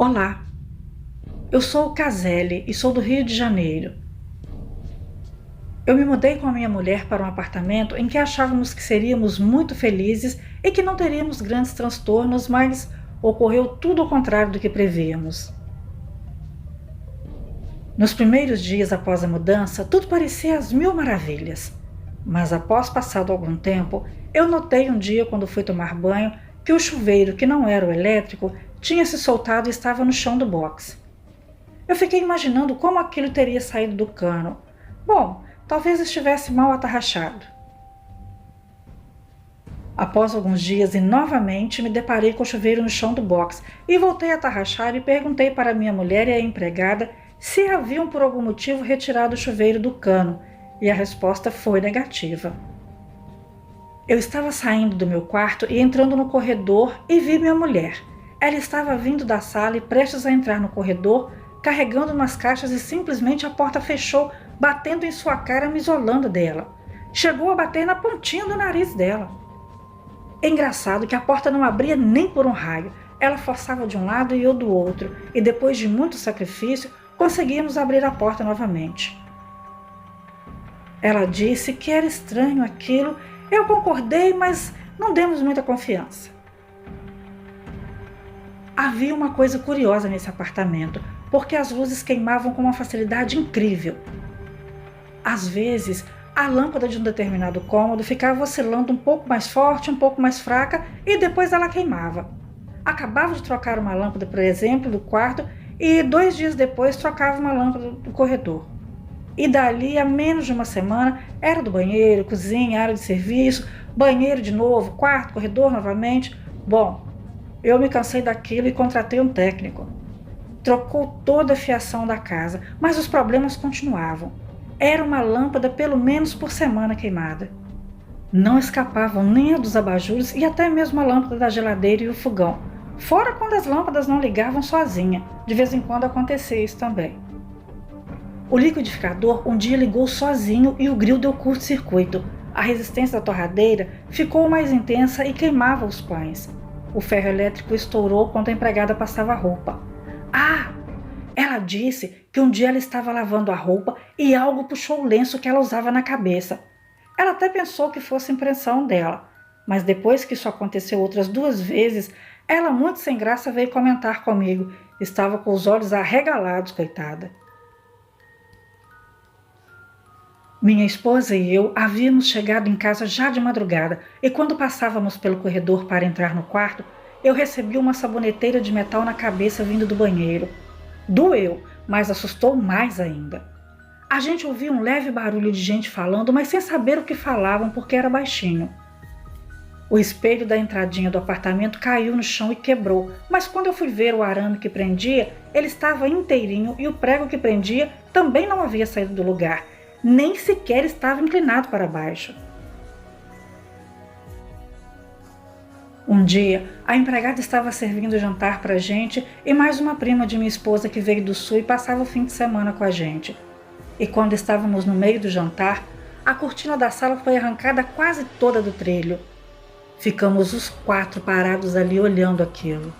Olá, eu sou o Caselli e sou do Rio de Janeiro. Eu me mudei com a minha mulher para um apartamento em que achávamos que seríamos muito felizes e que não teríamos grandes transtornos, mas ocorreu tudo ao contrário do que prevíamos. Nos primeiros dias após a mudança, tudo parecia às mil maravilhas. Mas após passado algum tempo, eu notei um dia quando fui tomar banho que o chuveiro, que não era o elétrico, tinha se soltado e estava no chão do box. Eu fiquei imaginando como aquilo teria saído do cano. Bom, talvez estivesse mal atarrachado. Após alguns dias e novamente me deparei com o chuveiro no chão do box e voltei a atarrachar e perguntei para minha mulher e a empregada se haviam por algum motivo retirado o chuveiro do cano, e a resposta foi negativa. Eu estava saindo do meu quarto e entrando no corredor e vi minha mulher. Ela estava vindo da sala e prestes a entrar no corredor, carregando umas caixas, e simplesmente a porta fechou, batendo em sua cara, me isolando dela. Chegou a bater na pontinha do nariz dela. É engraçado que a porta não abria nem por um raio. Ela forçava de um lado e eu do outro, e depois de muito sacrifício, conseguimos abrir a porta novamente. Ela disse que era estranho aquilo. Eu concordei, mas não demos muita confiança. Havia uma coisa curiosa nesse apartamento, porque as luzes queimavam com uma facilidade incrível. Às vezes, a lâmpada de um determinado cômodo ficava oscilando um pouco mais forte, um pouco mais fraca, e depois ela queimava. Acabava de trocar uma lâmpada, por exemplo, do quarto, e 2 dias depois trocava uma lâmpada do corredor. E dali a menos de uma semana era do banheiro, cozinha, área de serviço, banheiro de novo, quarto, corredor novamente. Bom, eu me cansei daquilo e contratei um técnico. Trocou toda a fiação da casa, mas os problemas continuavam. Era uma lâmpada pelo menos por semana queimada. Não escapavam nem a dos abajures e até mesmo a lâmpada da geladeira e o fogão. Fora quando as lâmpadas não ligavam sozinha. De vez em quando acontecia isso também. O liquidificador um dia ligou sozinho e o grill deu curto-circuito. A resistência da torradeira ficou mais intensa e queimava os pães. O ferro elétrico estourou quando a empregada passava a roupa. Ela disse que um dia ela estava lavando a roupa e algo puxou o lenço que ela usava na cabeça. Ela até pensou que fosse impressão dela, mas depois que isso aconteceu outras 2 vezes, ela, muito sem graça, veio comentar comigo. Estava com os olhos arregalados, coitada. Minha esposa e eu havíamos chegado em casa já de madrugada, e quando passávamos pelo corredor para entrar no quarto, eu recebi uma saboneteira de metal na cabeça vindo do banheiro. Doeu, mas assustou mais ainda. A gente ouvia um leve barulho de gente falando, mas sem saber o que falavam porque era baixinho. O espelho da entradinha do apartamento caiu no chão e quebrou, mas quando eu fui ver o arame que prendia, ele estava inteirinho e o prego que prendia também não havia saído do lugar, nem sequer estava inclinado para baixo. Um dia, a empregada estava servindo jantar para a gente e mais uma prima de minha esposa que veio do sul e passava o fim de semana com a gente. E quando estávamos no meio do jantar, a cortina da sala foi arrancada quase toda do trilho. Ficamos os 4 parados ali olhando aquilo.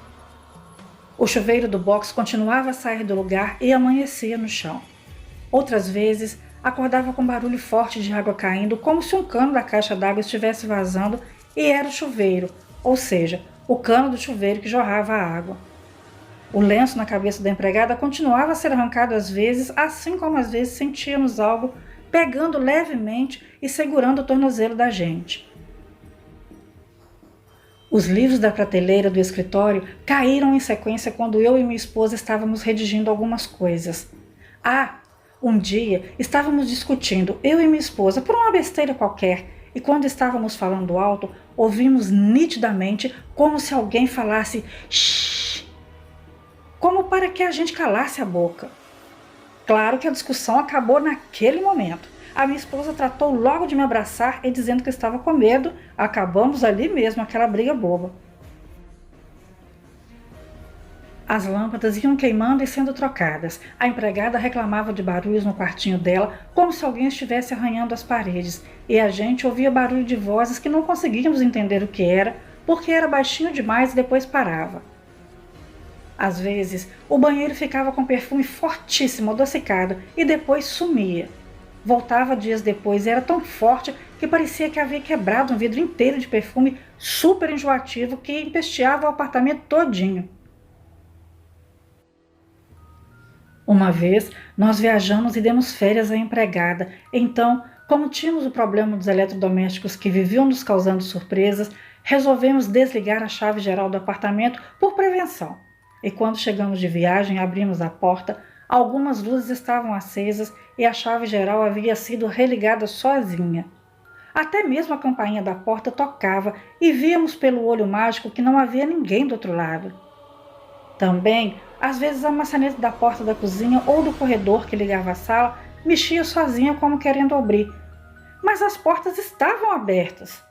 O chuveiro do box continuava a sair do lugar e amanhecia no chão. Outras vezes, acordava com barulho forte de água caindo, como se um cano da caixa d'água estivesse vazando, e era o chuveiro, ou seja, o cano do chuveiro que jorrava a água. O lenço na cabeça da empregada continuava a ser arrancado às vezes, assim como às vezes sentíamos algo pegando levemente e segurando o tornozelo da gente. Os livros da prateleira do escritório caíram em sequência quando eu e minha esposa estávamos redigindo algumas coisas. Um dia estávamos discutindo, eu e minha esposa, por uma besteira qualquer, e quando estávamos falando alto, ouvimos nitidamente como se alguém falasse shhh, como para que a gente calasse a boca. Claro que a discussão acabou naquele momento. A minha esposa tratou logo de me abraçar e dizendo que estava com medo, acabamos ali mesmo aquela briga boba. As lâmpadas iam queimando e sendo trocadas. A empregada reclamava de barulhos no quartinho dela, como se alguém estivesse arranhando as paredes, e a gente ouvia barulho de vozes que não conseguíamos entender o que era, porque era baixinho demais e depois parava. Às vezes, o banheiro ficava com perfume fortíssimo, adocicado, e depois sumia. Voltava dias depois e era tão forte que parecia que havia quebrado um vidro inteiro de perfume super enjoativo que empesteava o apartamento todinho. Uma vez, nós viajamos e demos férias à empregada. Então, como tínhamos o problema dos eletrodomésticos que viviam nos causando surpresas, resolvemos desligar a chave geral do apartamento por prevenção. E quando chegamos de viagem, abrimos a porta, algumas luzes estavam acesas e a chave geral havia sido religada sozinha. Até mesmo a campainha da porta tocava e víamos pelo olho mágico que não havia ninguém do outro lado. Também, às vezes a maçaneta da porta da cozinha ou do corredor que ligava à sala mexia sozinha como querendo abrir, mas as portas estavam abertas.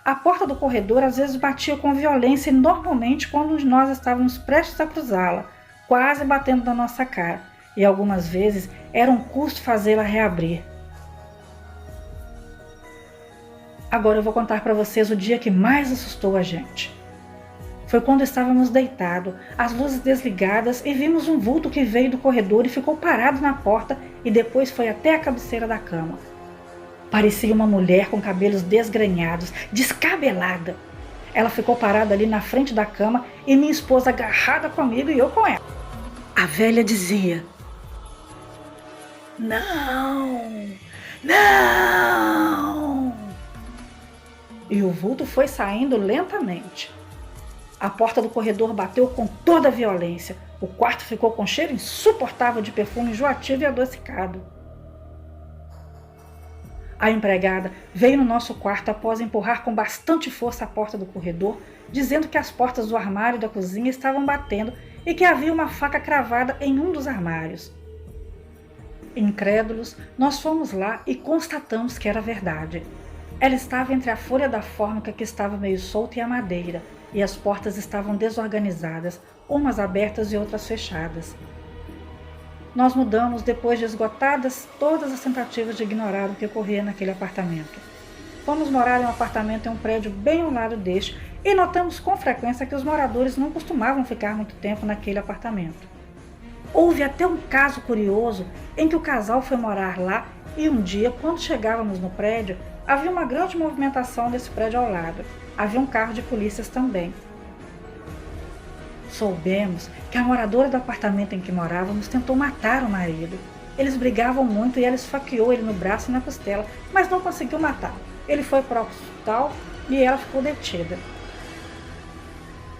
A porta do corredor às vezes batia com violência e normalmente quando nós estávamos prestes a cruzá-la, quase batendo na nossa cara, e algumas vezes era um custo fazê-la reabrir. Agora eu vou contar para vocês o dia que mais assustou a gente. Foi quando estávamos deitados, as luzes desligadas e vimos um vulto que veio do corredor e ficou parado na porta e depois foi até a cabeceira da cama. Parecia uma mulher com cabelos desgrenhados, descabelada. Ela ficou parada ali na frente da cama e minha esposa agarrada comigo e eu com ela. A velha dizia: "Não, não!" E o vulto foi saindo lentamente. A porta do corredor bateu com toda a violência. O quarto ficou com cheiro insuportável de perfume enjoativo e adocicado. A empregada veio no nosso quarto após empurrar com bastante força a porta do corredor, dizendo que as portas do armário e da cozinha estavam batendo e que havia uma faca cravada em um dos armários. Incrédulos, nós fomos lá e constatamos que era verdade. Ela estava entre a folha da fórmica que estava meio solta e a madeira, e as portas estavam desorganizadas, umas abertas e outras fechadas. Nós mudamos depois de esgotadas todas as tentativas de ignorar o que ocorria naquele apartamento. Fomos morar em um apartamento em um prédio bem ao lado deste e notamos com frequência que os moradores não costumavam ficar muito tempo naquele apartamento. Houve até um caso curioso em que o casal foi morar lá e um dia, quando chegávamos no prédio, havia uma grande movimentação nesse prédio ao lado. Havia um carro de polícias também. Soubemos que a moradora do apartamento em que morávamos tentou matar o marido. Eles brigavam muito e ela esfaqueou ele no braço e na costela, mas não conseguiu matar. Ele foi para o hospital e ela ficou detida.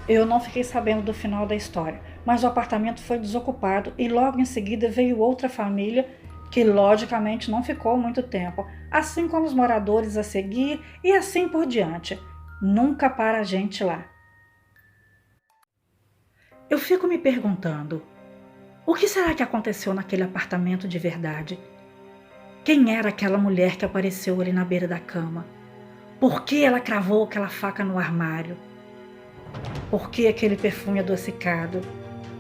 Eu não fiquei sabendo do final da história, mas o apartamento foi desocupado e logo em seguida veio outra família que logicamente não ficou muito tempo, assim como os moradores a seguir e assim por diante. Nunca para a gente lá. Eu fico me perguntando, o que será que aconteceu naquele apartamento de verdade? Quem era aquela mulher que apareceu ali na beira da cama? Por que ela cravou aquela faca no armário? Por que aquele perfume adocicado?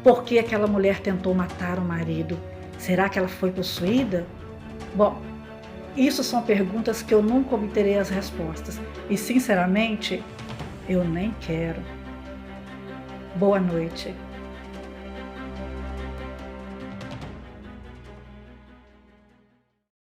Por que aquela mulher tentou matar o marido? Será que ela foi possuída? Bom, isso são perguntas que eu nunca obterei as respostas. E, sinceramente, eu nem quero. Boa noite.